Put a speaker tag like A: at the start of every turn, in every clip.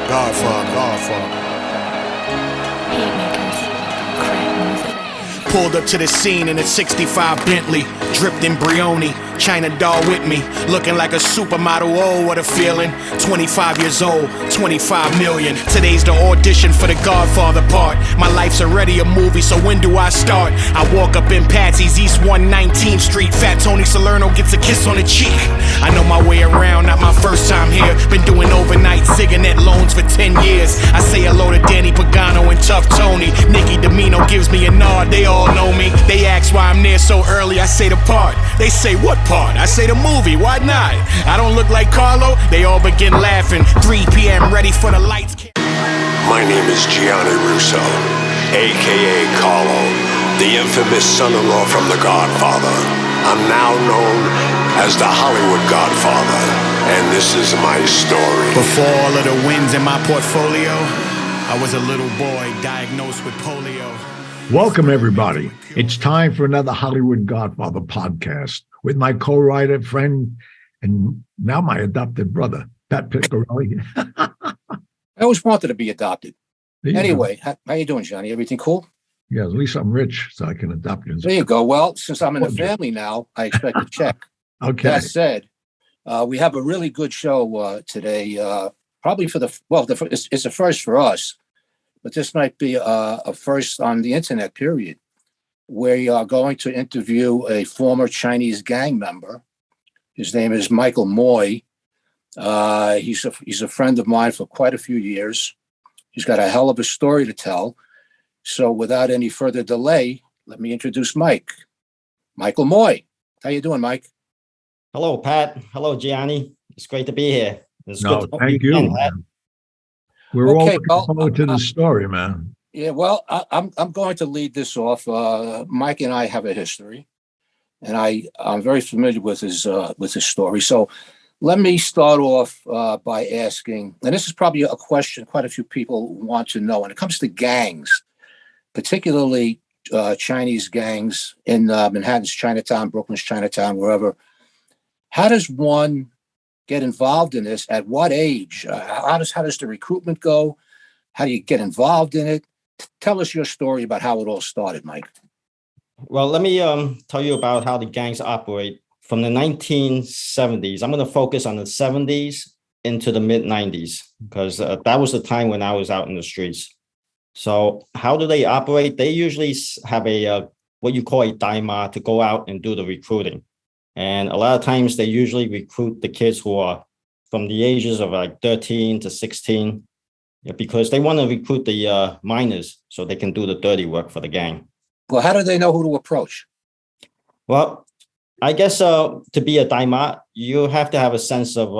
A: Godfather. Pulled up to the scene in a 65 Bentley, dripped in Brioni, China doll with me, looking like a supermodel. Oh, what a feeling. 25 years old, 25 million. Today's the audition for the Godfather part. My life's already a movie, so when do I start? I walk up in Patsy's, East 119th Street. Fat Tony Salerno gets a kiss on the cheek. I know my way around, not my first time here. Been doing overnight Ziganet loans for 10 years. I say hello to Danny Pagano and Tough Tony. Nicky Domino gives me a nod, they all know me. They ask why I'm there so early, I say the part. They say what part? I say the movie, why not? I don't look like Carlo, they all begin laughing. 3 p.m. ready for the lights.
B: My name is Gianni Russo, a.k.a. Carlo, the infamous son-in-law from The Godfather. I'm now known as the Hollywood Godfather, and this is my story.
A: Before all of the wins in my portfolio, I was a little boy diagnosed with polio.
C: Welcome, everybody. It's time for another Hollywood Godfather podcast with my co-writer, friend, and now my adopted brother, Pat Piccarelli.
D: I always wanted to be adopted. Anyway, how you doing, Johnny? Everything cool?
C: Yeah, at least I'm rich, so I can adopt you.
D: There you go. Well, since I'm in the family now, I expect a check.
C: Okay.
D: That said, we have a really good show today. Probably for it's a first for us, but this might be a first on the internet, period. We are going to interview a former Chinese gang member. His name is Michael Moy. He's a friend of mine for quite a few years. He's got a hell of a story to tell. So without any further delay, let me introduce Mike. Michael Moy. How you doing, Mike?
E: Hello, Pat. Hello, Gianni. It's great to be here. It's good to
C: thank you.
E: Again, Pat.
C: We're all looking forward to the story, man.
D: Yeah, well, I'm going to lead this off. Mike and I have a history, and I'm very familiar with his story. So let me start off by asking, and this is probably a question quite a few people want to know when it comes to gangs, particularly Chinese gangs in Manhattan's Chinatown, Brooklyn's Chinatown, wherever. How does one get involved in this? At what age? How does the recruitment go? How do you get involved in it? Tell us your story about how it all started, Mike.
E: Well, let me tell you about how the gangs operate from the 1970s. I'm going to focus on the 70s into the mid 90s because that was the time when I was out in the streets. So how do they operate? They usually have a what you call a daima to go out and do the recruiting. And a lot of times they usually recruit the kids who are from the ages of like 13 to 16 because they want to recruit the minors so they can do the dirty work for the gang.
D: Well, how do they know who to approach?
E: Well, I guess to be a daima, you have to have a sense of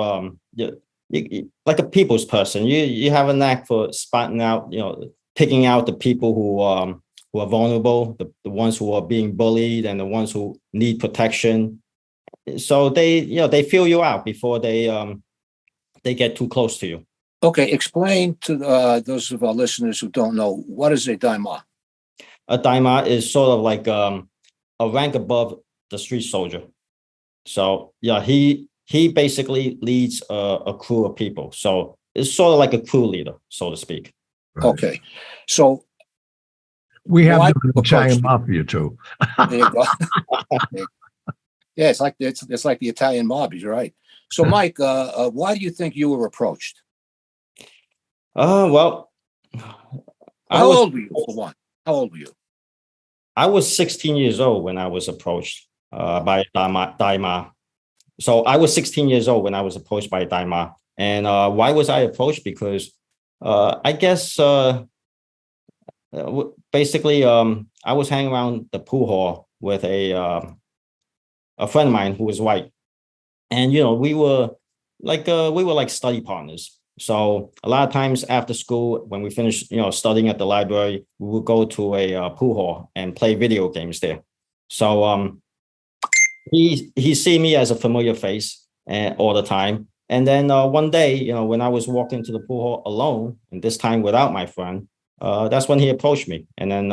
E: like a people's person. You have a knack for spotting out, picking out the people who are vulnerable, the ones who are being bullied, and the ones who need protection. So they feel you out before they get too close to you.
D: Okay, explain to those of our listeners who don't know, what is a daima?
E: A daima is sort of like a rank above the street soldier. So yeah, he basically leads a crew of people. So it's sort of like a crew leader, so to speak.
D: Right. Okay, so
C: we have the Italian mafia too.
D: There you go. Yeah, it's like the Italian mob. You're right. So, Mike, why do you think you were approached?
E: Well,
D: how old were you? For one, how old were you?
E: I was 16 years old when I was approached by daima. So I was 16 years old when I was approached by daima. And why was I approached? Because I guess basically I was hanging around the pool hall with a friend of mine who was white, and we were like study partners. So a lot of times after school, when we finished studying at the library, we would go to a pool hall and play video games there. So he see me as a familiar face all the time. And then one day, when I was walking to the pool hall alone, and this time without my friend, that's when he approached me, and then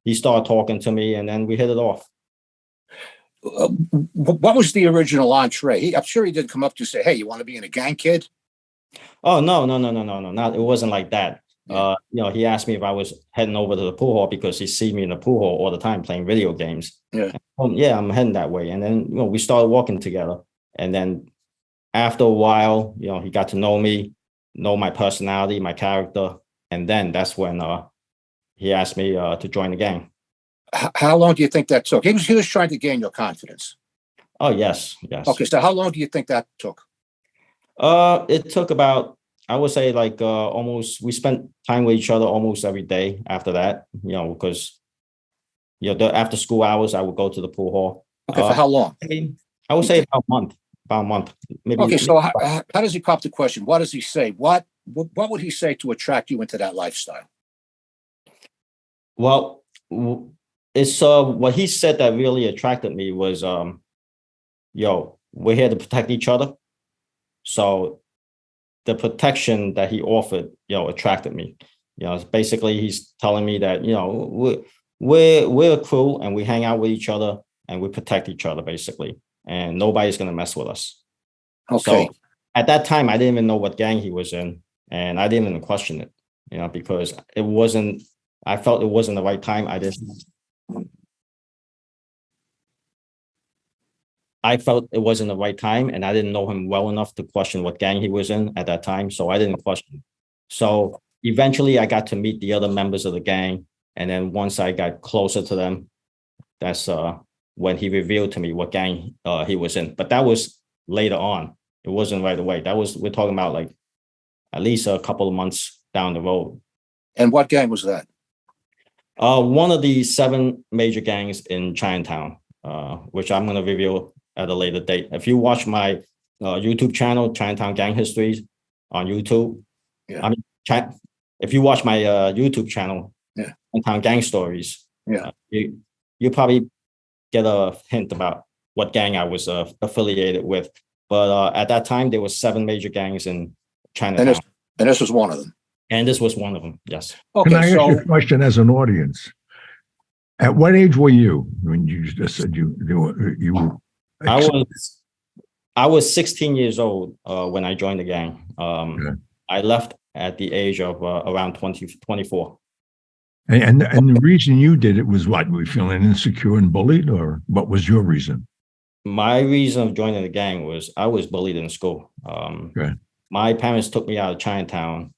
E: he started talking to me, and then we hit it off.
D: What was the original entree? I'm sure he didn't come up to say, "Hey, you want to be in a gang, kid"?
E: Oh, no, no, no, no, no, no, not, it wasn't like that.
D: Yeah.
E: He asked me if I was heading over to the pool hall because he see me in the pool hall all the time playing video games.
D: Yeah.
E: Yeah, I'm heading that way. And then, we started walking together. And then after a while, he got to know me, know my personality, my character. And then that's when he asked me to join the gang.
D: How long do you think that took? He was trying to gain your confidence.
E: Oh, yes, yes.
D: Okay, so how long do you think that took?
E: It took about, I would say, like almost, we spent time with each other almost every day after that, because the after school hours, I would go to the pool hall.
D: Okay, for how long?
E: I would say about a month, maybe.
D: Okay, so how does he come up the question? What does he say? What would he say to attract you into that lifestyle?
E: Well, it's what he said that really attracted me was, we're here to protect each other. So the protection that he offered, attracted me. Basically he's telling me that, we're a crew and we hang out with each other and we protect each other basically, and nobody's gonna mess with us.
D: Okay.
E: So at that time, I didn't even know what gang he was in, and I didn't even question it, because it wasn't. I felt it wasn't the right time. I felt it wasn't the right time, and I didn't know him well enough to question what gang he was in at that time, so I didn't question. So eventually, I got to meet the other members of the gang, and then once I got closer to them, that's when he revealed to me what gang he was in. But that was later on. It wasn't right away. We're talking about like at least a couple of months down the road.
D: And what gang was that?
E: One of the 7 major gangs in Chinatown, which I'm going to reveal at a later date. If you watch my YouTube channel, Chinatown Gang Histories on YouTube,
D: yeah.
E: If you watch my YouTube channel,
D: yeah.
E: Chinatown Gang Stories,
D: yeah,
E: you probably get a hint about what gang I was affiliated with. But at that time, there were 7 major gangs in Chinatown.
D: And this was one of them.
E: And this was one of them, yes.
C: Okay, can I ask you a question as an audience? At what age were you when you just said you were?
E: I was 16 years old when I joined the gang. Okay. I left at the age of around 24.
C: And the reason you did it was what? Were you feeling insecure and bullied, or what was your reason?
E: My reason of joining the gang was I was bullied in school. Okay. My parents took me out of Chinatown.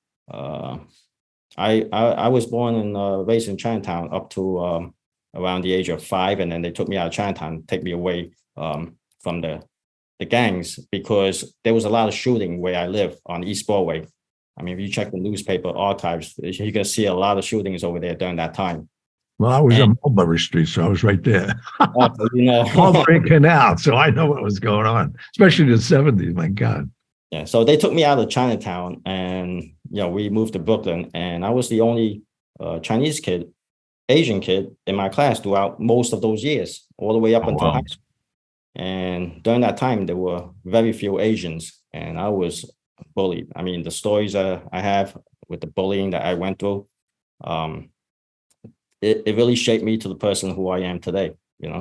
E: I was born and raised in Chinatown up to around the age of 5, and then they took me out of Chinatown, take me away from the gangs, because there was a lot of shooting where I live on East Broadway. I mean, if you check the newspaper archives, you can see a lot of shootings over there during that time.
C: Well, I was on Mulberry Street, so I was right there. Mulberry Canal, so I know what was going on, especially in the 70s. My God.
E: Yeah, so they took me out of Chinatown, and we moved to Brooklyn, and I was the only Chinese kid, Asian kid in my class throughout most of those years, all the way up until high school. And during that time, there were very few Asians, and I was bullied. I mean, the stories I have with the bullying that I went through, it really shaped me to the person who I am today.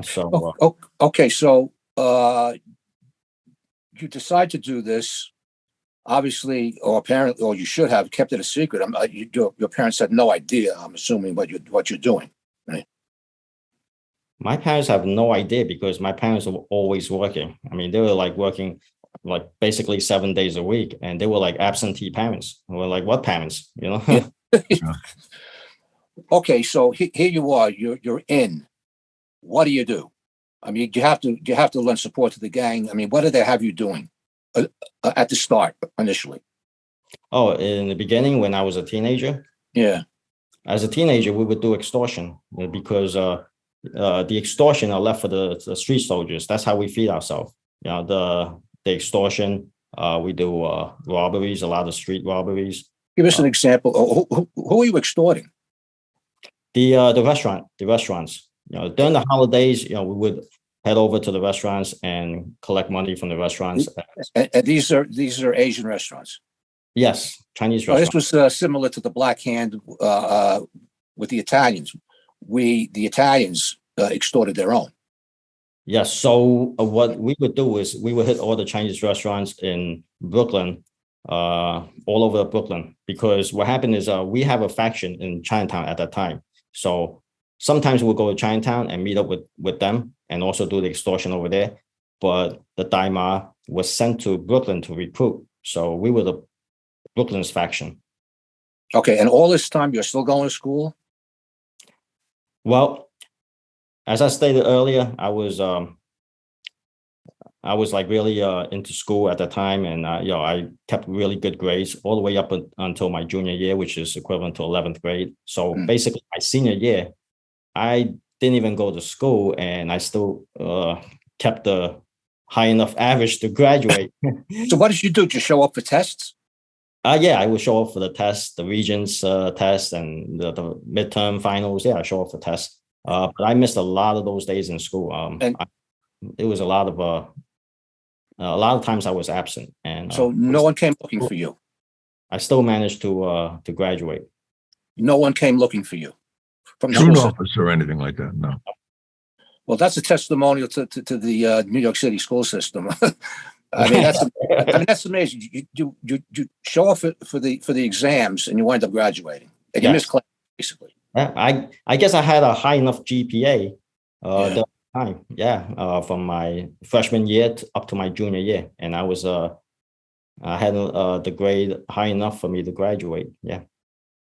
E: So
D: okay, so you decide to do this, obviously, or apparently, or you should have kept it a secret. Your parents had no idea, I'm assuming, what you're doing, right?
E: My parents have no idea, because my parents were always working. I mean, they were like working like basically 7 days a week, and they were like absentee parents. We were like, what parents,
D: Yeah. Okay, so here you are. You're in. What do you do? I mean, you have to lend support to the gang. I mean, what did they have you doing at the start initially?
E: Oh, in the beginning, when I was a teenager.
D: Yeah.
E: As a teenager, we would do extortion, because the extortion are left for the street soldiers. That's how we feed ourselves. The extortion. We do robberies, a lot of street robberies.
D: Give us an example. Who are you extorting?
E: The restaurants. During the holidays, we would head over to the restaurants and collect money from the restaurants.
D: And these are Asian restaurants.
E: Yes, Chinese restaurants.
D: This was similar to the Black Hand with the Italians. The Italians extorted their own.
E: Yes. So what we would do is we would hit all the Chinese restaurants in Brooklyn, all over Brooklyn, because what happened is we have a faction in Chinatown at that time. So sometimes we'll go to Chinatown and meet up with them and also do the extortion over there. But the Daima was sent to Brooklyn to recruit. So we were the Brooklyn's faction.
D: Okay, and all this time you're still going to school?
E: Well, as I stated earlier, I was like really into school at the time, and I kept really good grades all the way up until my junior year, which is equivalent to 11th grade. So basically, my senior year, I didn't even go to school, and I still kept the high enough average to graduate.
D: So what did you do? Just show up for tests?
E: Yeah, I would show up for the tests, the Regents test, and the midterm finals. Yeah, I show up for tests. But I missed a lot of those days in school. It was a lot of times I was absent, and
D: so no one came looking for you.
E: I still managed to graduate.
D: No one came looking for you from the
C: Student
D: school
C: office or anything like that. No.
D: Well, that's a testimonial to the New York City school system. I mean, that's amazing. You show up for the exams and you wind up graduating. And you miss class, basically.
E: Yeah, I guess I had a high enough GPA that time. Yeah, from my freshman year up to my junior year, and I had the grade high enough for me to graduate. Yeah.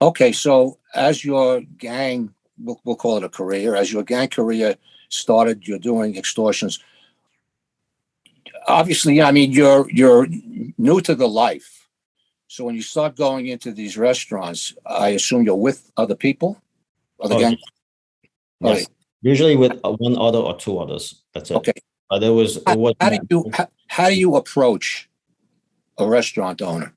E: Okay,
D: so as your gang, we'll call it a career, as your gang career started, you're doing extortions. Obviously, I mean, you're new to the life. So when you start going into these restaurants, I assume you're with other people, other gang.
E: Yes. Okay. Usually with one other or two others. That's it. Okay. But it was.
D: How do you approach a restaurant owner?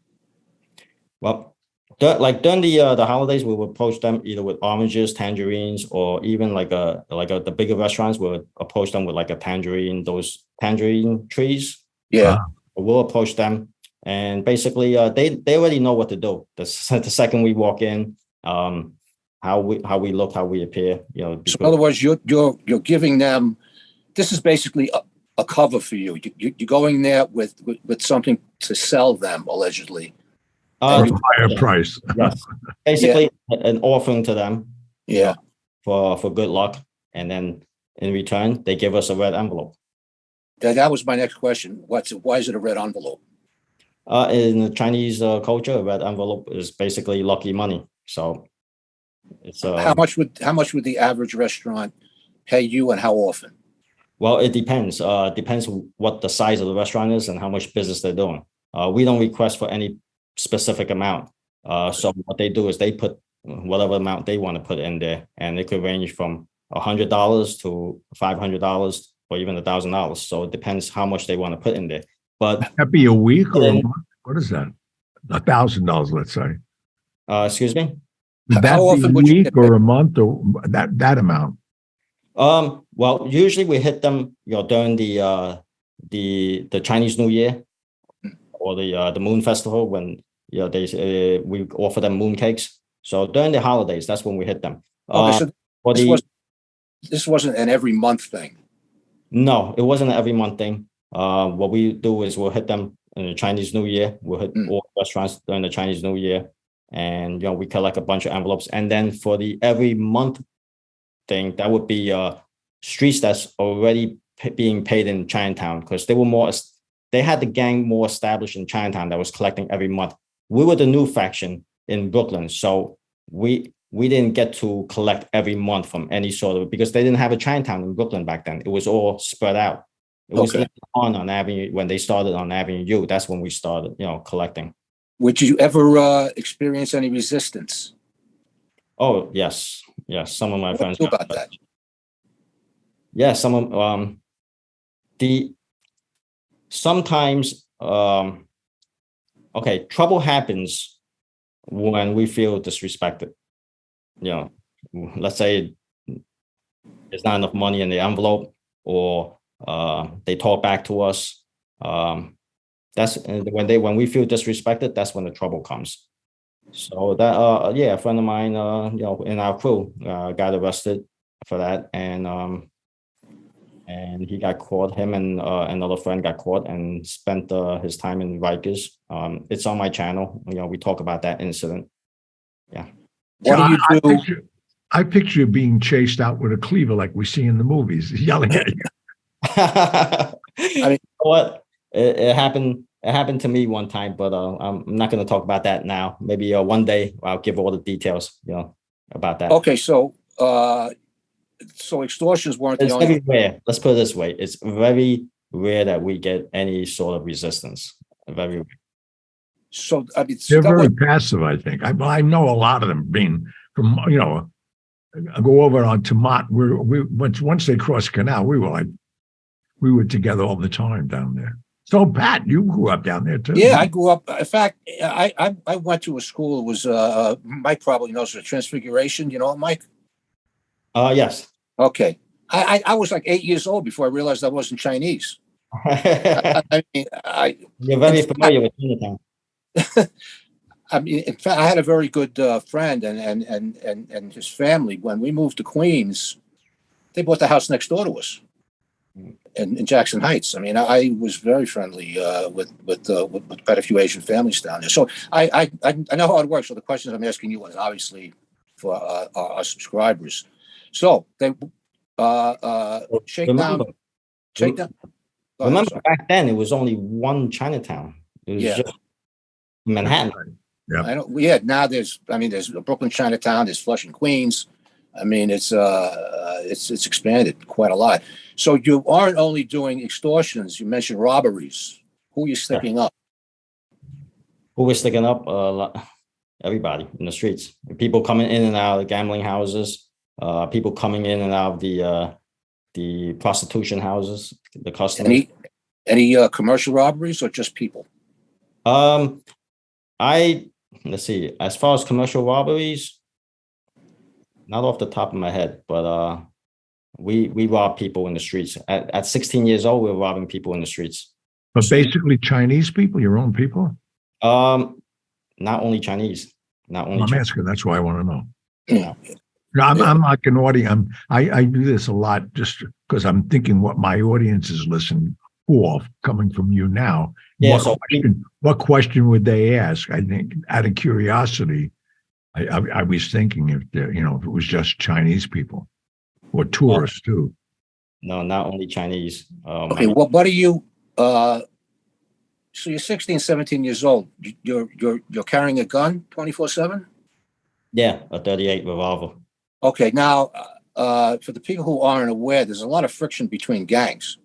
E: Well, during the holidays, we would approach them either with oranges, tangerines, or even the bigger restaurants would approach them with like a tangerine, those tangerine trees.
D: Yeah,
E: we'll approach them, and basically, they already know what to do. The second we walk in, how we look, how we appear. So
D: in other words, you're giving them. This is basically a cover for you. You're going there with something to sell them, allegedly.
C: A higher price.
E: Yes. Basically, an offering to them.
D: Yeah.
E: For good luck, and then in return, they give us a red envelope.
D: That was my next question. Why is it a red envelope?
E: In the Chinese culture, a red envelope is basically lucky money. So it's
D: how much would the average restaurant pay you, and how often?
E: Well, it depends. Depends what the size of the restaurant is and how much business they're doing. We don't request for any specific amount. So what they do is they put whatever amount they want to put in there, and it could range from $100 to $500 or even $1,000. So it depends how much they want to put in there. But
C: that be a week or a month? What is that? $1,000, let's say.
E: Excuse me.
C: Would that be a week or a month or that amount?
E: Well, usually we hit them, during the Chinese New Year or the Moon Festival, when we offer them moon cakes. So during the holidays, that's when we hit them.
D: Okay, so this wasn't an every month thing.
E: No, it wasn't an every month thing. What we do is we'll hit them in the Chinese New Year. We'll hit all restaurants during the Chinese New Year, and we collect a bunch of envelopes. And then for the every month thing, that would be streets that's already being paid in Chinatown, because they had the gang more established in Chinatown that was collecting every month. We were the new faction in Brooklyn, so we didn't get to collect every month from any sort of, because they didn't have a Chinatown in Brooklyn back then. It was all spread out. It was on Avenue, when they started on Avenue U. That's when we started, collecting.
D: Would you ever experience any resistance?
E: Oh, yes. Some of my friends.
D: What about that?
E: Yeah, some of sometimes trouble happens when we feel disrespected. Let's say there's not enough money in the envelope, or they talk back to us. That's when we feel disrespected. That's when the trouble comes. So that a friend of mine, in our crew, got arrested for that, and and he got caught. Him and another friend got caught and spent his time in Rikers. It's on my channel. We talk about that incident. Yeah.
D: What do you do?
C: I picture you being chased out with a cleaver like we see in the movies, yelling at you.
E: I mean, what it happened. It happened to me one time, but I'm not going to talk about that now. Maybe one day I'll give all the details, about that.
D: Okay, so extortions weren't the
E: It's
D: only.
E: very rare. Let's put it this way: it's very rare that we get any sort of resistance. Very rare.
D: So I mean,
C: They're very passive, I think. I know a lot of them being from, I go over onto Mott. Once they crossed canal, we were together all the time down there. So Pat, you grew up down there too.
D: Yeah, I grew up. In fact, I went to a school. It was Mike probably knows the Transfiguration. You know it, Mike?
E: Yes.
D: Okay. I was like 8 years old before I realized I wasn't Chinese.
E: You're very familiar with Chinatown.
D: I mean, in fact, I had a very good friend and his family. When we moved to Queens, they bought the house next door to us in Jackson Heights. I mean, I was very friendly with quite a few Asian families down there. So I know how it works. So the questions I'm asking you is obviously for our subscribers. So they shake down.
E: Remember back then it was only one Chinatown. It was just Manhattan.
C: Yeah.
D: I know. Yeah. Now there's Brooklyn Chinatown. There's Flushing, Queens. I mean, it's expanded quite a lot. So you aren't only doing extortions. You mentioned robberies. Who are you sticking up?
E: Who was sticking up? Everybody in the streets. People coming in and out of the gambling houses. People coming in and out of the prostitution houses. The customers.
D: Any commercial robberies or just people?
E: Let's see. As far as commercial robberies, not off the top of my head, but we rob people in the streets. At 16 years old, we were robbing people in the streets.
C: But basically Chinese people, your own people?
E: Not only Chinese.
C: I'm asking. That's why I want to know.
D: Yeah.
C: No, I'm like an audience. I do this a lot just because I'm thinking what my audience is listening for coming from you now.
E: Yeah.
C: What question would they ask? I think out of curiosity, I was thinking if it was just Chinese people or tourists too.
E: No, not only Chinese.
D: Okay. What are you? So you're 16, 17 years old. You're carrying a gun 24/7?
E: Yeah, a 38 revolver.
D: Okay. Now, for the people who aren't aware, there's a lot of friction between gangs.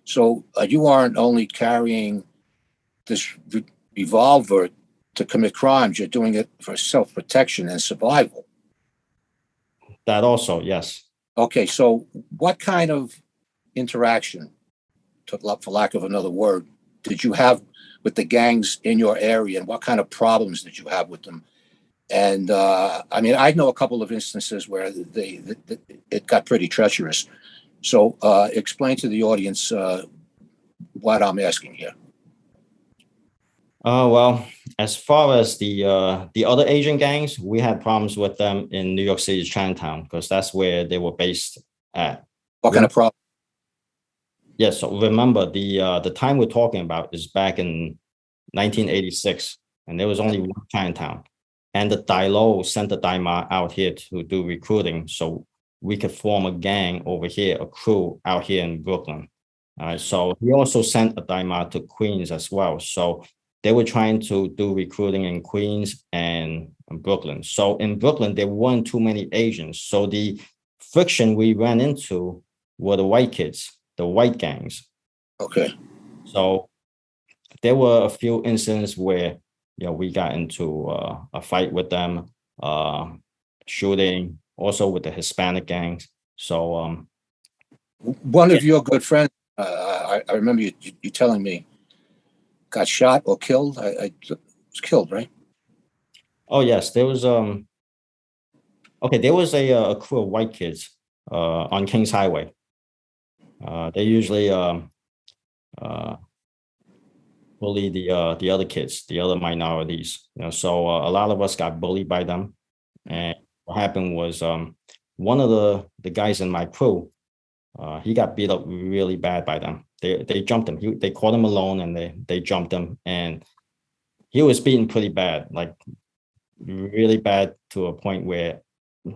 D: So you aren't only carrying this revolver to commit crimes. You're doing it for self-protection and survival.
E: That also, yes.
D: Okay. So what kind of interaction, for lack of another word, did you have with the gangs in your area, and what kind of problems did you have with them? And I know a couple of instances where it got pretty treacherous. So explain to the audience what I'm asking here.
E: Well, as far as the other Asian gangs, we had problems with them in New York City's Chinatown because that's where they were based at.
D: What kind of problem?
E: Yeah, so remember the time we're talking about is back in 1986, and there was only one Chinatown. And the Dai Lo sent the Dai Ma out here to do recruiting so we could form a gang over here, a crew out here in Brooklyn. All right, so he also sent a Dai Ma to Queens as well. So they were trying to do recruiting in Queens and Brooklyn. So in Brooklyn, there weren't too many Asians. So the friction we ran into were the white kids, the white gangs.
D: Okay.
E: So there were a few incidents where we got into a fight with them, shooting, also with the Hispanic gangs. So
D: one of your good friends, I remember you telling me, got shot or killed. I was killed, right?
E: Oh yes, there was there was a crew of white kids on Kings Highway. They usually bully the other kids, the other minorities. So a lot of us got bullied by them. And what happened was one of the guys in my crew, He got beat up really bad by them. They jumped him. They caught him alone, and they jumped him, and he was beaten pretty bad, like really bad, to a point where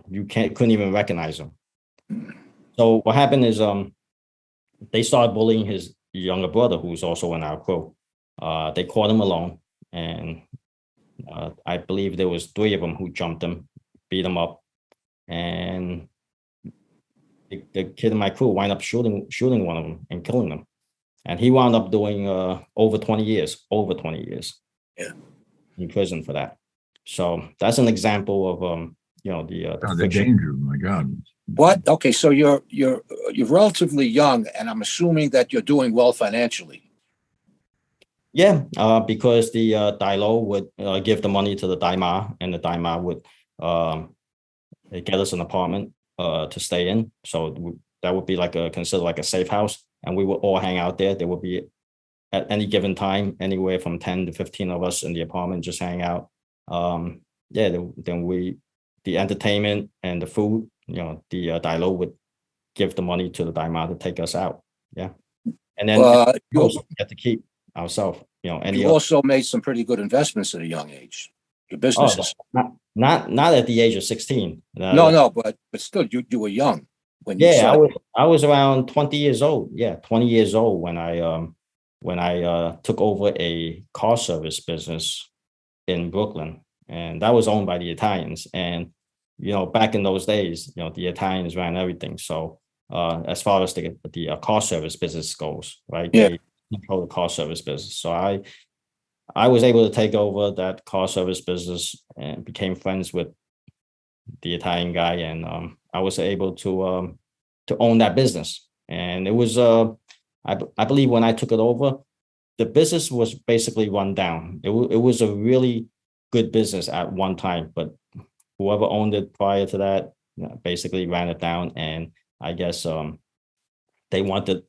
E: you couldn't even recognize him. So what happened is they started bullying his younger brother, who's also in our crew. They caught him alone, and I believe there was 3 of them who jumped him, beat him up, and the kid in my crew wound up shooting one of them and killing them. And he wound up doing over 20 years in prison for that. So that's an example of
C: the danger. My God.
D: What? Okay, so you're relatively young, and I'm assuming that you're doing well financially.
E: Yeah, because the Dailo would give the money to the Daima, and the Daima would get us an apartment to stay in. So that would be considered like a safe house, and we would all hang out there. There would be, at any given time, anywhere from 10 to 15 of us in the apartment just hang out. Then the entertainment and the food, the Dailo would give the money to the Daima to take us out. Yeah, and then you also get to keep ourselves.
D: You also made some pretty good investments at a young age. Your businesses.
E: Not at the age of 16.
D: No, but still, you were young when you
E: started. I was around 20 years old. Yeah, 20 years old when I took over a car service business in Brooklyn, and that was owned by the Italians. And back in those days, the Italians ran everything. So as far as the car service business goes, right?
D: Yeah.
E: They control the car service business. So I was able to take over that car service business and became friends with the Italian guy, and I was able to own that business. And it was I believe when I took it over, the business was basically run down. It was a really good business at one time, but whoever owned it prior to that basically ran it down, and I guess they wanted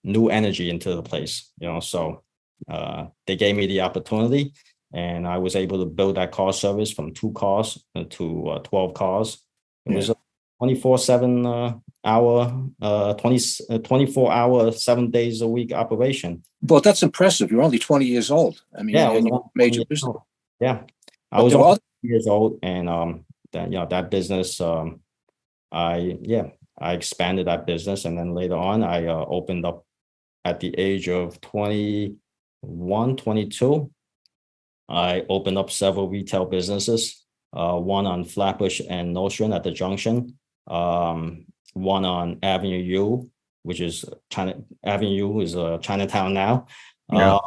E: new energy into the place, so they gave me the opportunity, and I was able to build that car service from 2 cars to 12 cars. It was a 24/7 hour, 24-hour, 7 days a week operation.
D: Well, that's impressive. You're only 20 years old. I mean,
E: yeah,
D: you made your business.
E: Yeah, I was 20 years old, and that business, I expanded that business, and then later on, I opened up at the age of 21, 22. I opened up several retail businesses, one on Flatbush and Nostrand at the junction, one on Avenue U, which is Avenue U is Chinatown now.
C: Yeah.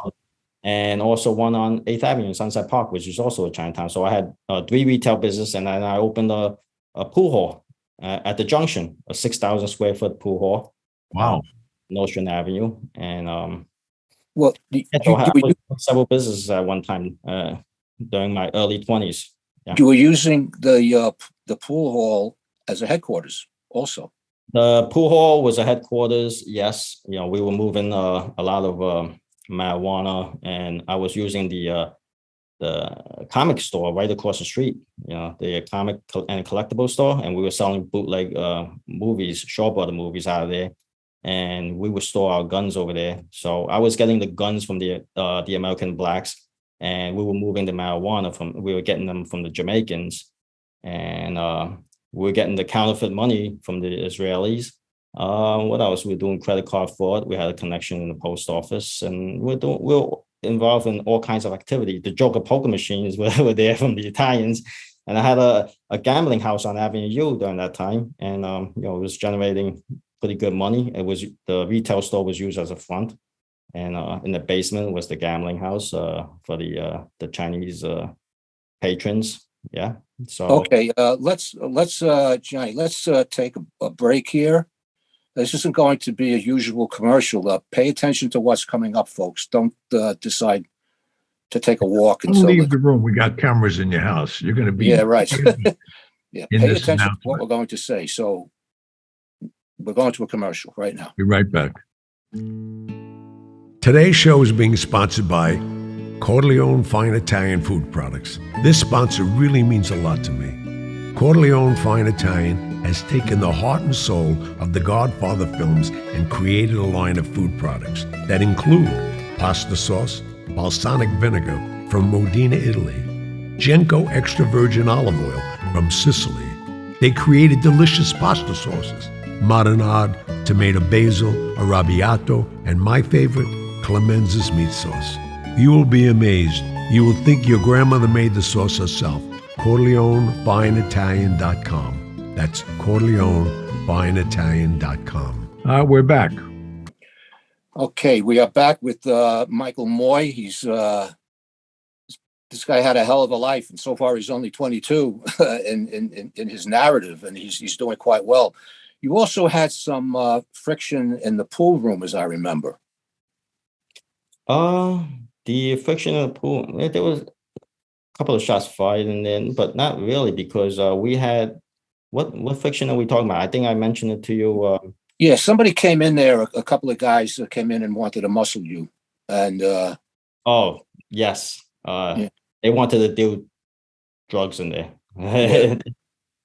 E: And also one on 8th Avenue in Sunset Park, which is also a Chinatown. So I had 3 retail businesses, and then I opened a pool hall at the junction, a 6,000 square foot pool hall.
C: Wow.
E: Nostrand Avenue. And several businesses at one time during my early 20s. Yeah.
D: You were using the pool hall as a headquarters also.
E: The pool hall was a headquarters, yes. We were moving a lot of marijuana, and I was using the comic store right across the street, the comic and collectible store, and we were selling bootleg movies, Shaw Brother movies out of there, and we would store our guns over there. So I was getting the guns from the American blacks, and we were moving the marijuana we were getting them from the Jamaicans, and we were getting the counterfeit money from the Israelis. What else? We were doing credit card fraud. We had a connection in the post office, and we were involved in all kinds of activity. The Joker poker machines were there from the Italians, and I had a gambling house on Avenue U during that time, and it was generating pretty good money. The retail store was used as a front, and in the basement was the gambling house for the Chinese patrons. Yeah. So
D: okay, let's Johnny, let's take a break here. This isn't going to be a usual commercial. Pay attention to what's coming up, folks. Don't decide to take a walk
C: Don't leave the room. We got cameras in your house. You're going to be
D: right. Yeah, pay attention to what we're going to say. So we're going to a commercial right now.
C: Be right back. Today's show is being sponsored by Corleone Fine Italian Food Products. This sponsor really means a lot to me. Corleone Fine Italian has taken the heart and soul of the Godfather films and created a line of food products that include pasta sauce, balsamic vinegar from Modena, Italy, Genco extra virgin olive oil from Sicily. They created delicious pasta sauces, marinade, tomato basil, arrabbiato, and my favorite, Clemenza's meat sauce. You will be amazed. You will think your grandmother made the sauce herself. CorleoneFineItalian.com. That's CorleoneFineItalian.com. We're back.
D: Okay, we are back with Michael Moy. He's this guy had a hell of a life, and so far he's only 22 in his narrative, and he's doing quite well. You also had some friction in the pool room, as I remember.
E: The friction in the pool, there was a couple of shots fired, and then, but not really, because we had what friction are we talking about? I think I mentioned it to you.
D: Yeah, somebody came in there. A couple of guys came in and wanted to muscle you, and
E: oh yes,
D: yeah.
E: They wanted to do drugs in there.
D: Yeah.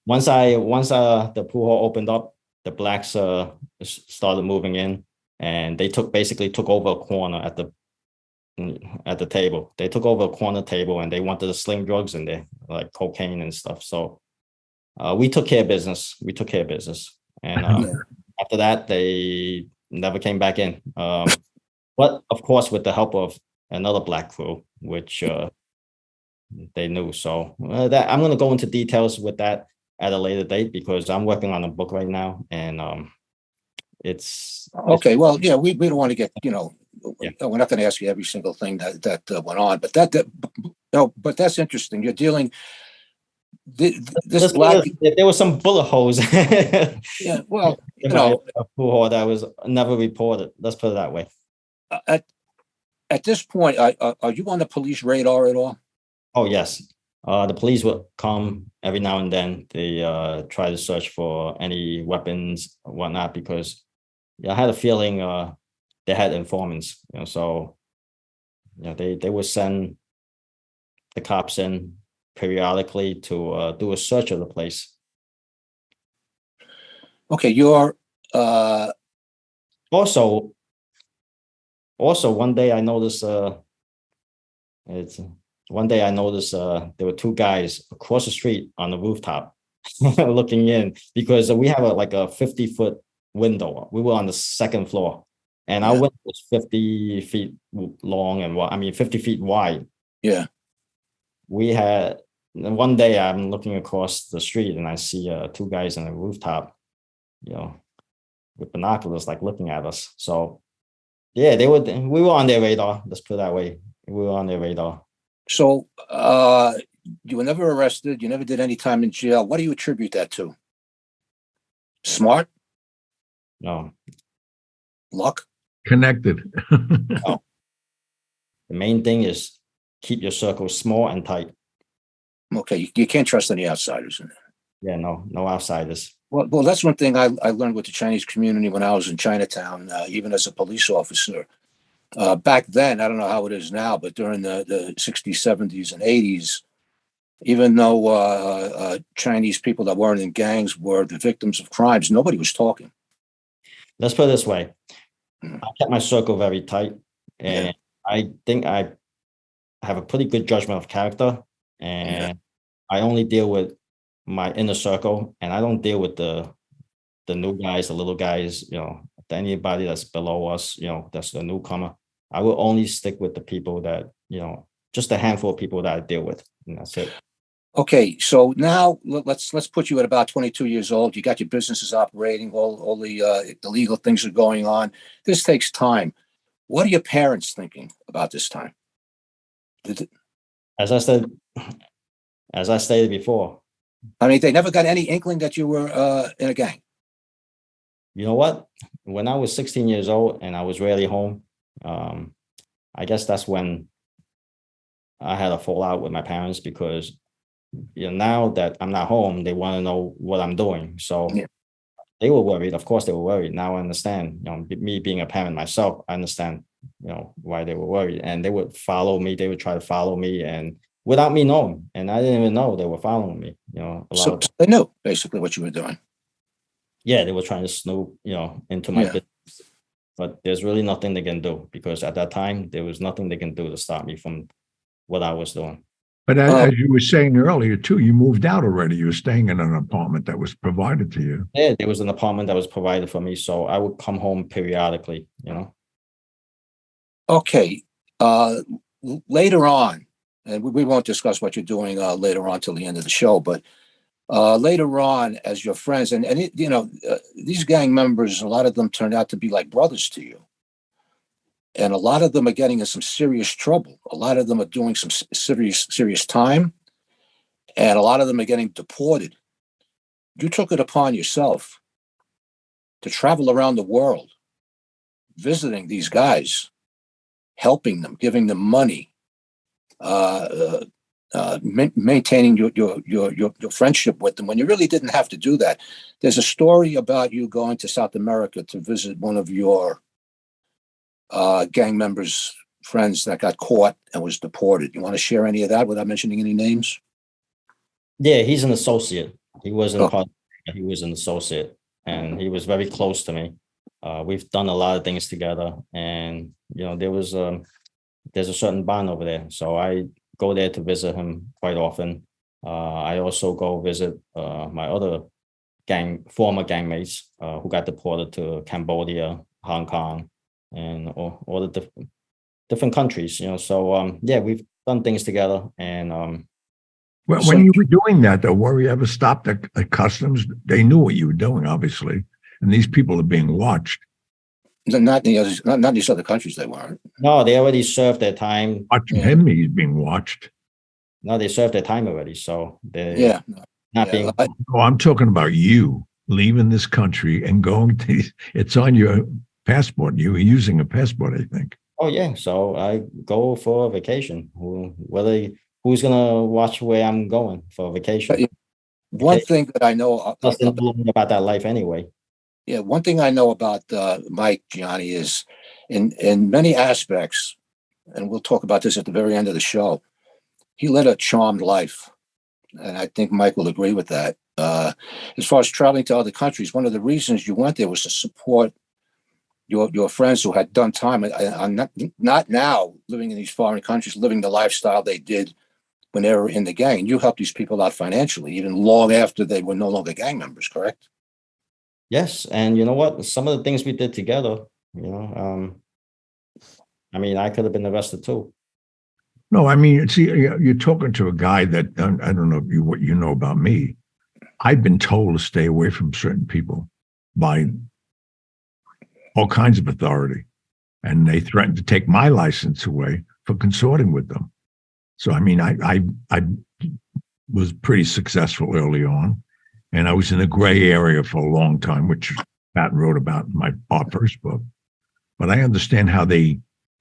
E: Once the pool hall opened up, the blacks started moving in, and they basically took over a corner at the table. They took over a corner table, and they wanted to sling drugs in there, like cocaine and stuff. So we took care of business. And after that, they never came back in. But of course, with the help of another black crew, which they knew. So that I'm going to go into details with that at a later date, because I'm working on a book right now, and it's
D: okay. Well, yeah, we don't want to get,
E: yeah.
D: We're not going to ask you every single thing that went on, but but that's interesting. You're dealing this black.
E: There was some bullet holes.
D: Yeah, well,
E: pool hall that was never reported. Let's put it that way.
D: At this point, are you on the police radar at all?
E: Oh yes, the police would come every now and then. They try to search for any weapons or whatnot, because I had a feeling they had informants. So they would send the cops in periodically to do a search of the place.
D: Okay, you're
E: also one day I noticed there were two guys across the street on the rooftop looking in, because we have a 50-foot window. We were on the second floor, and our window was 50 feet long and 50 feet wide.
D: Yeah.
E: We had one day I'm looking across the street, and I see two guys on the rooftop, with binoculars, looking at us. So yeah, we were on their radar. Let's put it that way. We were on their radar.
D: So you were never arrested. You never did any time in jail. What do you attribute that to? Smart?
E: No.
D: Luck?
C: Connected.
E: No. The main thing is keep your circle small and tight.
D: Okay, you can't trust any outsiders in there.
E: Yeah, no outsiders.
D: Well, that's one thing I learned with the Chinese community when I was in Chinatown, even as a police officer. Back then, I don't know how it is now, but during the 60s, 70s, and 80s, even though Chinese people that weren't in gangs were the victims of crimes, nobody was talking.
E: Let's put it this way. I kept my circle very tight, and I think I have a pretty good judgment of character, and I only deal with my inner circle, and I don't deal with the new guys, the little guys, anybody that's below us, that's the newcomer. I will only stick with the people that, just a handful of people that I deal with, and that's it.
D: Okay, so now let's put you at about 22 years old. You got your businesses operating, all the legal things are going on. This takes time. What are your parents thinking about this time?
E: As I stated before,
D: I mean, they never got any inkling that you were in a gang.
E: You know what? When I was 16 years old and I was rarely home, I guess that's when I had a fallout with my parents, because now that I'm not home, they want to know what I'm doing. So they were worried. Of course, they were worried. Now I understand. Me being a parent myself, I understand. Why they were worried, and they would follow me. They would try to follow me, and without me knowing, and I didn't even know they were following me. So
D: they knew basically what you were doing.
E: yeah, they were trying to snoop, into my
D: Yeah.
E: business. But there's really nothing they can do, because at that time there was nothing they can do to stop me from what I was doing.
C: But as you were saying earlier too, you moved out already. You were staying in an apartment that was provided to you.
E: Yeah, there was an apartment that was provided for me, so I would come home periodically.
D: Okay. Later on, and we won't discuss what you're doing later on till the end of the show, but later on, as your friends, and these gang members, a lot of them turned out to be like brothers to you. And a lot of them are getting in some serious trouble. A lot of them are doing some serious time, and a lot of them are getting deported. You took it upon yourself to travel around the world, visiting these guys, helping them, giving them money, maintaining your friendship with them when you really didn't have to do that. There's a story about you going to South America to visit one of your gang members' friends that got caught and was deported. You want to share any of that without mentioning any names?
E: Yeah, he's an associate. He wasn't
D: Oh.
E: part. He was an associate, and he was very close to me. We've done a lot of things together, and there's a certain bond over there. So I go there to visit him quite often. I also go visit my other former gang mates who got deported to Cambodia, Hong Kong, and all the different countries. So yeah, we've done things together, and
C: When you were doing that, though, were you ever stopped at customs? They knew what you were doing, obviously, and these people are being watched.
D: Not these other countries, they weren't.
E: no, they already served their time.
C: Watching
D: Yeah.
C: him, he's being watched.
E: No, they served their time already, so they're
D: Yeah.
E: not
D: Yeah,
E: being.
C: Oh, I'm talking about you leaving this country and going to. It's on your passport. You were using a passport, I think.
E: Oh yeah, so I go for a vacation. Who's gonna watch where I'm going for a vacation?
D: One
E: Okay.
D: thing that I know
E: Nothing about that life anyway.
D: yeah, one thing I know about Mike Gianni is in many aspects, and we'll talk about this at the very end of the show, he led a charmed life. And I think Mike will agree with that. As far as traveling to other countries, one of the reasons you went there was to support your friends who had done time. I'm not now living in these foreign countries, living the lifestyle they did when they were in the gang. You helped these people out financially, even long after they were no longer gang members, correct?
E: Yes, and you know what? Some of the things we did together, I mean, I could have been arrested too.
C: No, I mean, see, you're talking to a guy that I don't know what you know about me. I've been told to stay away from certain people by all kinds of authority, and they threatened to take my license away for consorting with them. So, I mean, I was pretty successful early on, and I was in a gray area for a long time, which Pat wrote about in our first book. But I understand how they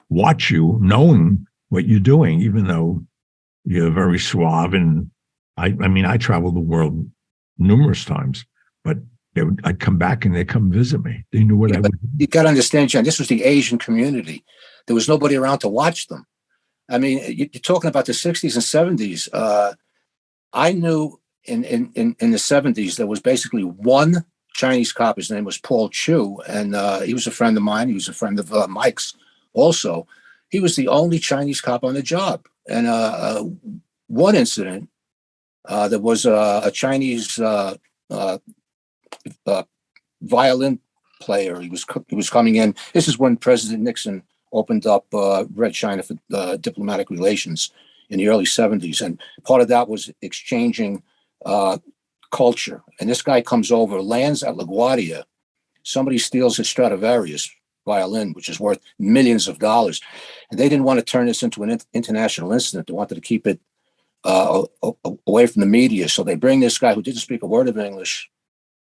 C: watch you, knowing what you're doing, even though you're very suave. And I mean, I traveled the world numerous times, but I'd come back and they'd come visit me. They knew what I would do.
D: You got to understand, John, this was the Asian community. There was nobody around to watch them. I mean, you're talking about the 60s and 70s. I knew in the 70s, there was basically one Chinese cop. His name was Paul Chu, and he was a friend of mine. He was a friend of Mike's also. He was the only Chinese cop on the job. And one incident, there was a Chinese violin player. He was coming in. This is when President Nixon opened up Red China for diplomatic relations in the early 70s. And part of that was exchanging culture. And this guy comes over, lands at LaGuardia. Somebody steals his Stradivarius violin, which is worth millions of dollars. And they didn't want to turn this into an international incident. They wanted to keep it away from the media. So they bring this guy who didn't speak a word of English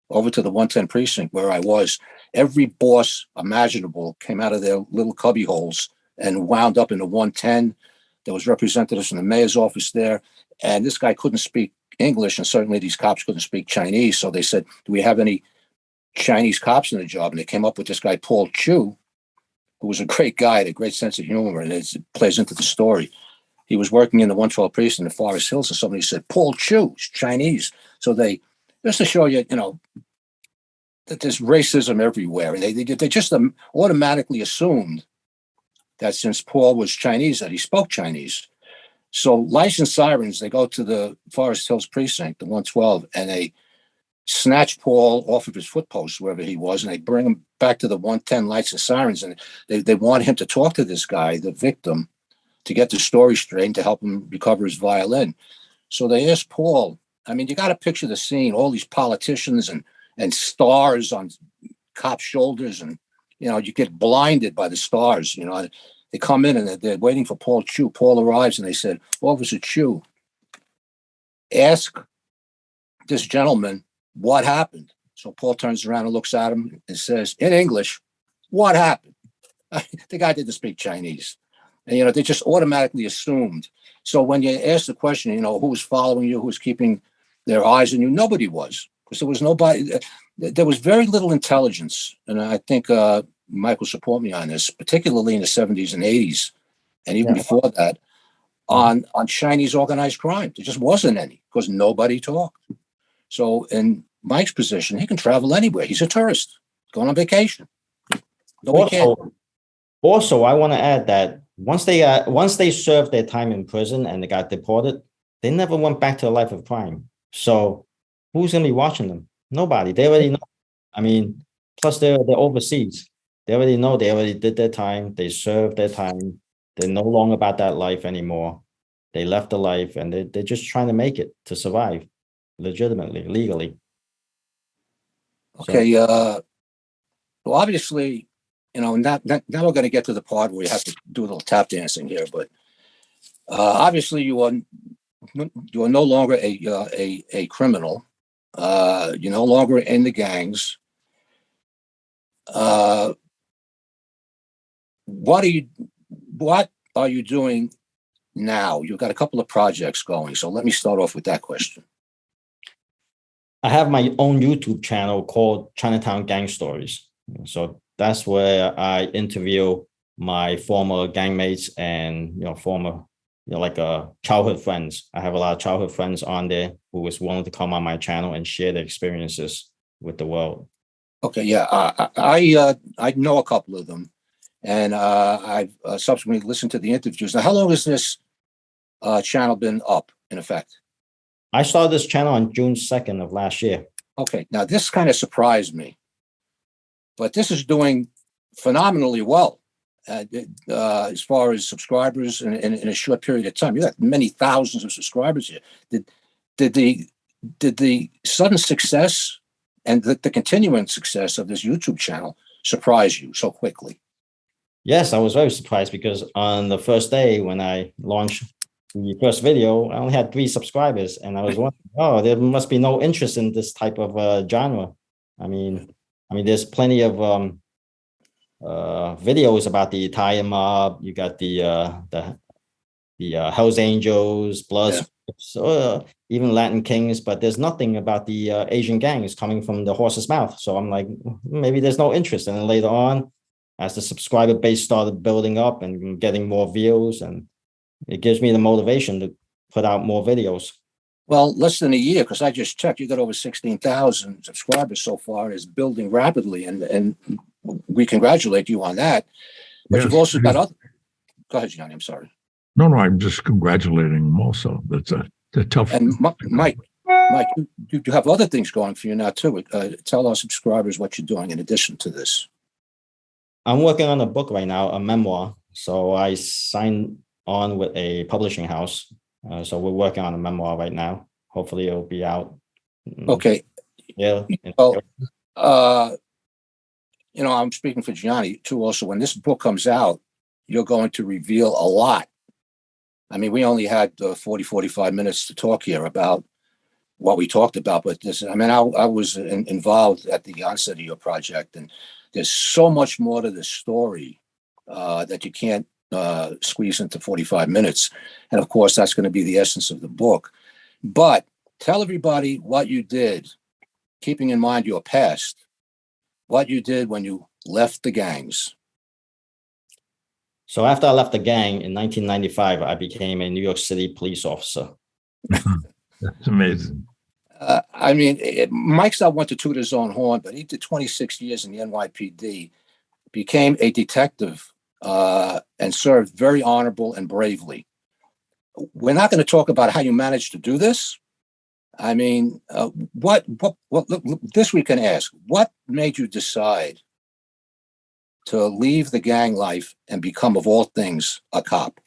D: over to the 110 precinct where I was. Every boss imaginable came out of their little cubby holes and wound up in the 110. There was representatives from the mayor's office there. And this guy couldn't speak English, and certainly these cops couldn't speak Chinese. So they said, do we have any Chinese cops in the job? And they came up with this guy, Paul Chu, who was a great guy, had a great sense of humor, and it plays into the story. He was working in the 112 precinct in the Forest Hills, and somebody said, Paul Chu, Chinese. So they, just to show you, that there's racism everywhere, and they just automatically assumed that since Paul was Chinese, that he spoke Chinese. So licensed sirens, they go to the Forest Hills precinct, the 112, and they snatch Paul off of his footpost, wherever he was, and they bring him back to the 110 licensed sirens, and they want him to talk to this guy, the victim, to get the story straight and to help him recover his violin. So they asked Paul, I mean, you got to picture the scene, all these politicians and stars on cops' shoulders, and, you know, you get blinded by the stars, you know. They come in and they're waiting for Paul Chu. Paul arrives and they said, Officer Chu, ask this gentleman what happened. So Paul turns around and looks at him and says, in English, what happened? The guy didn't speak Chinese. And, you know, they just automatically assumed. So when you ask the question, you know, who was following you, who was keeping their eyes on you, nobody was. Because there was nobody, there was very little intelligence. And I think Mike will support me on this, particularly in the 70s and 80s, and even before that, on Chinese organized crime. There just wasn't any, because nobody talked. So in Mike's position, he can travel anywhere. He's a tourist going on vacation. Nobody cares.
E: Also, I want to add that once they served their time in prison and they got deported, they never went back to a life of crime. So who's going to be watching them? Nobody. They already know. I mean, plus they're overseas. They already know. They already did their time. They served their time. They're no longer about that life anymore. They left the life, and they're just trying to make it, to survive legitimately, legally.
D: Okay. Well, obviously, you know, now we're going to get to the part where we have to do a little tap dancing here. But obviously, you are no longer a criminal. You're no longer in the gangs. What are you doing now? You've got a couple of projects going. So let me start off with that question.
E: I have my own YouTube channel called Chinatown Gang Stories. So that's where I interview my former gangmates and, you know, former, you know, like childhood friends. I have a lot of childhood friends on there who was willing to come on my channel and share their experiences with the world. Okay,
D: yeah, I know a couple of them, and I've subsequently listened to the interviews. Now, how long has this channel been up, in effect?
E: I started this channel on June 2nd of last year.
D: Okay, now this kind of surprised me, but this is doing phenomenally well as far as subscribers in a short period of time. You got many thousands of subscribers here. Did the sudden success and the continuing success of this YouTube channel surprise you so quickly?
E: Yes, I was very surprised, because on the first day when I launched the first video, I only had 3 subscribers, and I was wondering, oh, there must be no interest in this type of genre. I mean, there's plenty of videos about the Italian mob. You got the Hells Angels, Bloods, even Latin Kings, but there's nothing about the Asian gangs coming from the horse's mouth. So I'm like, maybe there's no interest. And then later on, as the subscriber base started building up and getting more views, and it gives me the motivation to put out more videos.
D: Well, less than a year, because I just checked, you got over 16,000 subscribers so far. It's building rapidly, and we congratulate you on that. But yes, you've also got other. Go ahead, Johnny. I'm sorry.
C: No, I'm just congratulating them also. That's a tough.
D: And Mike, you have other things going for you now too. Tell our subscribers what you're doing in addition to this.
E: I'm working on a book right now, a memoir. So I signed on with a publishing house. So we're working on a memoir right now. Hopefully it'll be out.
D: Okay.
E: Yeah.
D: Well, you know, I'm speaking for Gianni too. Also, when this book comes out, you're going to reveal a lot. I mean, we only had 45 minutes to talk here about what we talked about, but this, I mean, I was involved at the onset of your project, and there's so much more to this story that you can't squeeze into 45 minutes. And of course, that's going to be the essence of the book. But tell everybody what you did, keeping in mind your past, what you did when you left the gangs.
E: So after I left the gang in 1995, I became a New York City police officer.
C: That's amazing.
D: I mean, Mike's not one to toot his own horn, but he did 26 years in the NYPD, became a detective, and served very honorable and bravely. We're not going to talk about how you managed to do this. I mean, what, look, this we can ask. What made you decide to leave the gang life and become, of all things, a cop?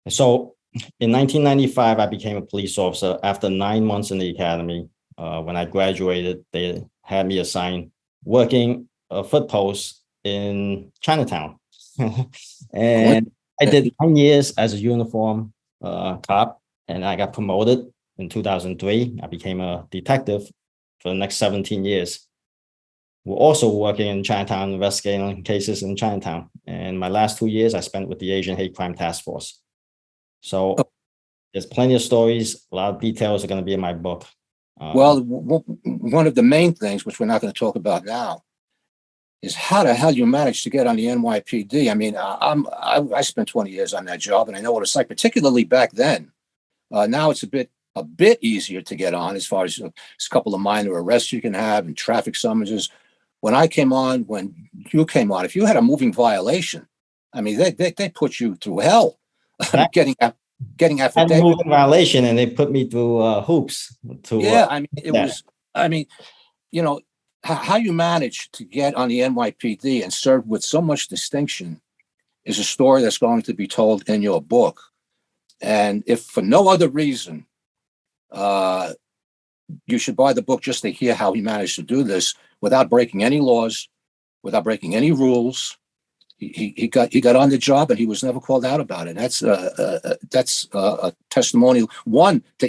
E: So in 1995, I became a police officer after 9 months in the academy. When I graduated, they had me assigned working a foot post in Chinatown. And I did 9 years as a uniform cop, and I got promoted in 2003. I became a detective for the next 17 years. We're also working in Chinatown, investigating cases in Chinatown. And my last 2 years, I spent with the Asian Hate Crime Task Force. So there's plenty of stories. A lot of details are going to be in my book.
D: Well, one of the main things, which we're not going to talk about now, is how the hell you managed to get on the NYPD. I mean, I spent 20 years on that job, and I know what it's like, particularly back then. Now it's a bit easier to get on, as far as a couple of minor arrests you can have and traffic summonses. When you came on, if you had a moving violation, I mean, they put you through hell. getting affidavit.
E: Moving violation, and they put me through hoops.
D: I mean, it was. I mean, you know, how you managed to get on the NYPD and serve with so much distinction is a story that's going to be told in your book. And if for no other reason, you should buy the book just to hear how he managed to do this without breaking any laws, without breaking any rules. He got on the job, and he was never called out about it. That's a testimonial, one, to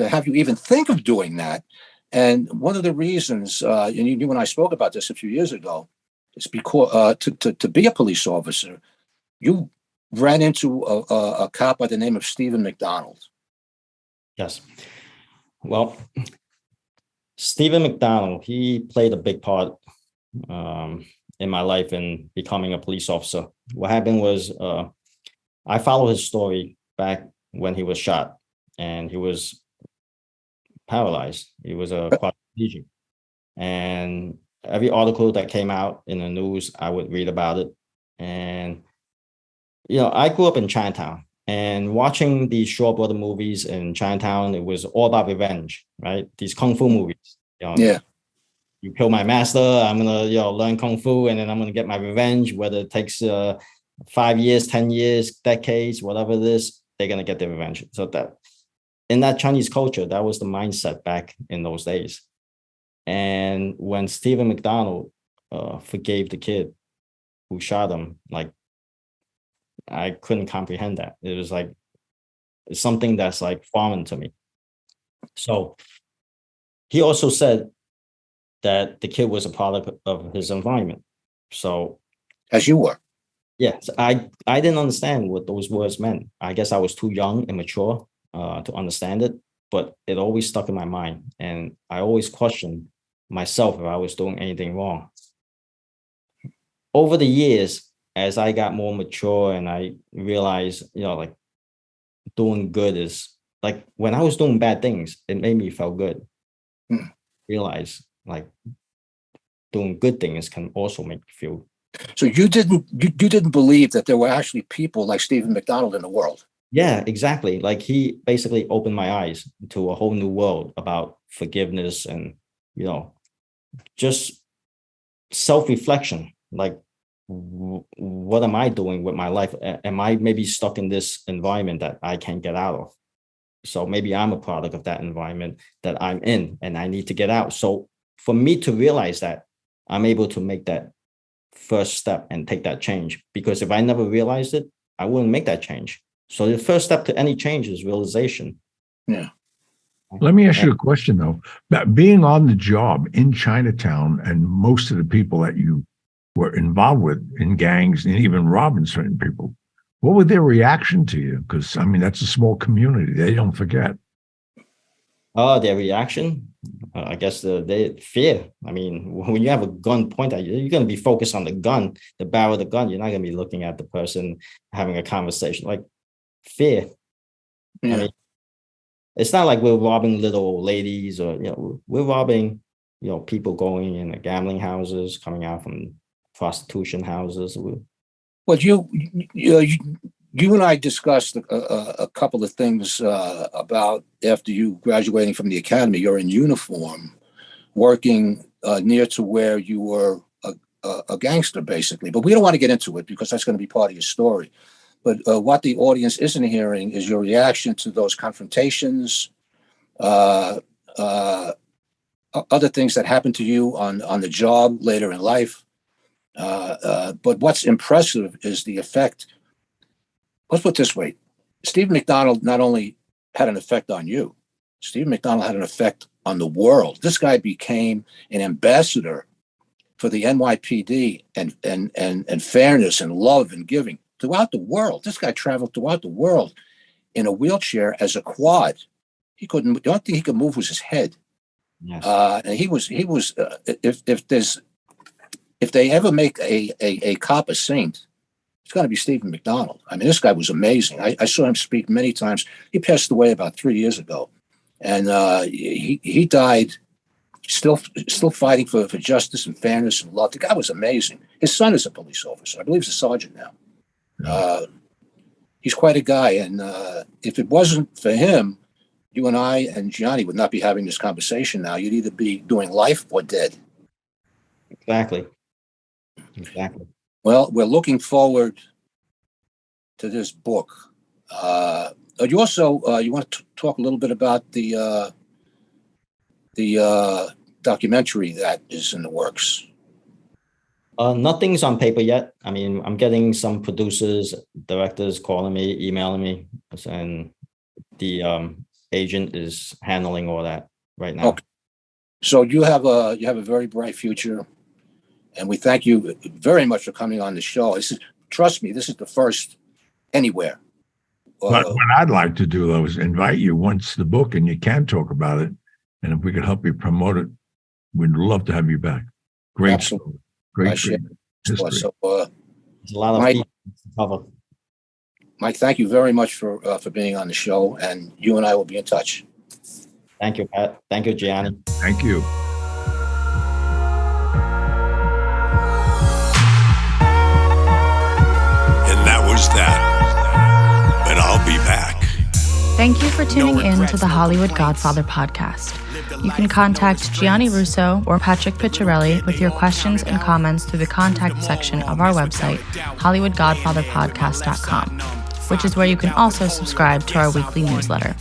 D: have you even think of doing that. And one of the reasons, and you and I spoke about this a few years ago, is because to be a police officer, you ran into a cop by the name of Stephen McDonald.
E: Yes. Well, Stephen McDonald, he played a big part in my life in becoming a police officer. What happened was I followed his story back when he was shot, and he was paralyzed. He was a quadriplegic. And every article that came out in the news, I would read about it. And, you know, I grew up in Chinatown, and watching these Shaw Brother movies in Chinatown, it was all about revenge, right? These Kung Fu movies. You know,
D: yeah.
E: You kill my master, I'm gonna, learn Kung Fu, and then I'm gonna get my revenge, whether it takes 5 years, 10 years, decades, whatever it is, they're gonna get their revenge. So that in that Chinese culture, that was the mindset back in those days. And when Stephen McDonald forgave the kid who shot him, like, I couldn't comprehend that. It was like it's something that's like foreign to me. So he also said that the kid was a product of his environment. So,
D: as you were.
E: Yes, I didn't understand what those words meant. I guess I was too young and mature to understand it, but it always stuck in my mind. And I always questioned myself if I was doing anything wrong. Over the years, as I got more mature and I realized, like, doing good is, like, when I was doing bad things, it made me feel good. Realize, like, doing good things can also make you feel.
D: So you didn't believe that there were actually people like Stephen McDonald in the world.
E: Yeah, exactly. Like, he basically opened my eyes to a whole new world about forgiveness and, just self-reflection. Like, what am I doing with my life? Am I maybe stuck in this environment that I can't get out of? So maybe I'm a product of that environment that I'm in, and I need to get out. So for me to realize that, I'm able to make that first step and take that change. Because if I never realized it, I wouldn't make that change. So the first step to any change is realization.
D: Yeah.
C: Let me ask you a question, though. Being on the job in Chinatown, and most of the people that you were involved with in gangs and even robbing certain people, what was their reaction to you? Because, I mean, that's a small community. They don't forget.
E: Their reaction? I guess they fear. I mean, when you have a gun pointed at you, you're going to be focused on the gun, the barrel of the gun. You're not going to be looking at the person having a conversation. Like, fear.
D: Yeah.
E: I mean, it's not like we're robbing little ladies or, we're robbing, people going in the gambling houses, coming out from prostitution houses.
D: Well, you and I discussed a couple of things about after you graduating from the academy. You're in uniform, working near to where you were a gangster, basically. But we don't want to get into it because that's going to be part of your story. But what the audience isn't hearing is your reaction to those confrontations, other things that happened to you on the job later in life. But what's impressive is the effect. Let's put it this way. Steve McDonald not only had an effect on you, Steve McDonald had an effect on the world. This guy became an ambassador for the NYPD and fairness and love and giving throughout the world. This guy traveled throughout the world in a wheelchair as a quad. The only thing he could move was his head.
E: Yes.
D: And he was if they ever make a cop a saint, it's going to be Stephen McDonald. I mean, this guy was amazing. I saw him speak many times. He passed away about 3 years ago, and he died still fighting for justice and fairness and love. The guy was amazing. His son is a police officer. I believe he's a sergeant now. He's quite a guy, and if it wasn't for him, you and I and Gianni would not be having this conversation now. You'd either be doing life or dead.
E: Exactly.
D: Well, we're looking forward to this book. You also you want to talk a little bit about the documentary that is in the works?
E: Nothing's on paper yet. I mean, I'm getting some producers, directors calling me, emailing me, and the agent is handling all that right now.
D: Okay. So you have a very bright future, and we thank you very much for coming on the show. Trust me, this is the first anywhere.
C: But what I'd like to do, though, is invite you once the book and you can talk about it. And if we could help you promote it, we'd love to have you back. Great
D: Absolutely.
C: story. Great
D: history. So,
E: There's a lot of
D: Mike,
E: people to cover.
D: Mike, thank you very much for being on the show, and you and I will be in touch.
E: Thank you, Pat. Thank you, Gianni.
C: Thank you.
B: And that was that. But I'll be back.
F: Thank you for tuning in to the Hollywood Godfather podcast. You can contact Gianni Russo or Patrick Picciarelli with your questions and comments through the contact section of our website, HollywoodGodfatherPodcast.com, which is where you can also subscribe to our weekly newsletter.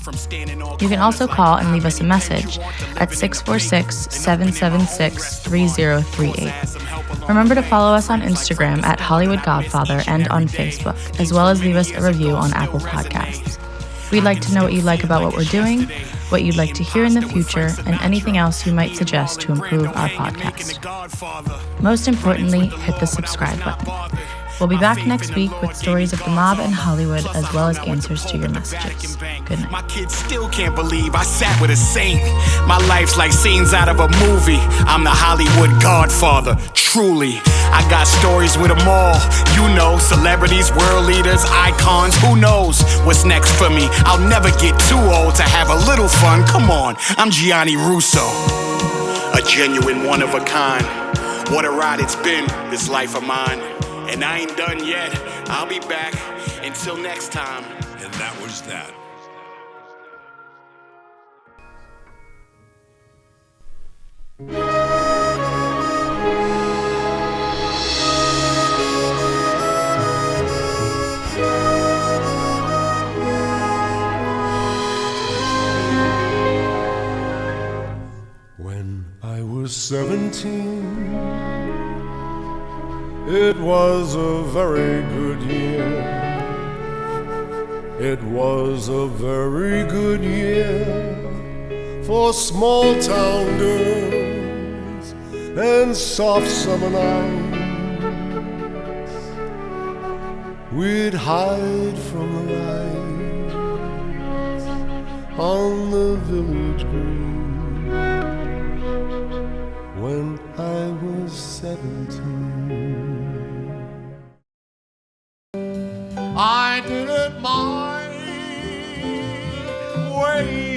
F: You can also call and leave us a message at 646-776-3038. Remember to follow us on Instagram at Hollywood Godfather and on Facebook, as well as leave us a review on Apple Podcasts. We'd like to know what you like about what we're doing, what you'd like to hear in the future, and anything else you might suggest to improve our podcast. Most importantly, hit the subscribe button. We'll be back next week with stories of the mob and Hollywood, as well as answers to your messages. Good night.
A: My kids still can't believe I sat with a saint. My life's like scenes out of a movie. I'm the Hollywood Godfather, truly. I got stories with them all. You know, celebrities, world leaders, icons. Who knows what's next for me? I'll never get too old to have a little fun. Come on, I'm Gianni Russo, a genuine one of a kind. What a ride it's been, this life of mine. And I ain't done yet. I'll be back. Until next time.
B: And that was that.
G: When I was 17, it was a very good year. It was a very good year for small town girls and soft summer nights. We'd hide from the lights on the village green when I was 17. I did it my way.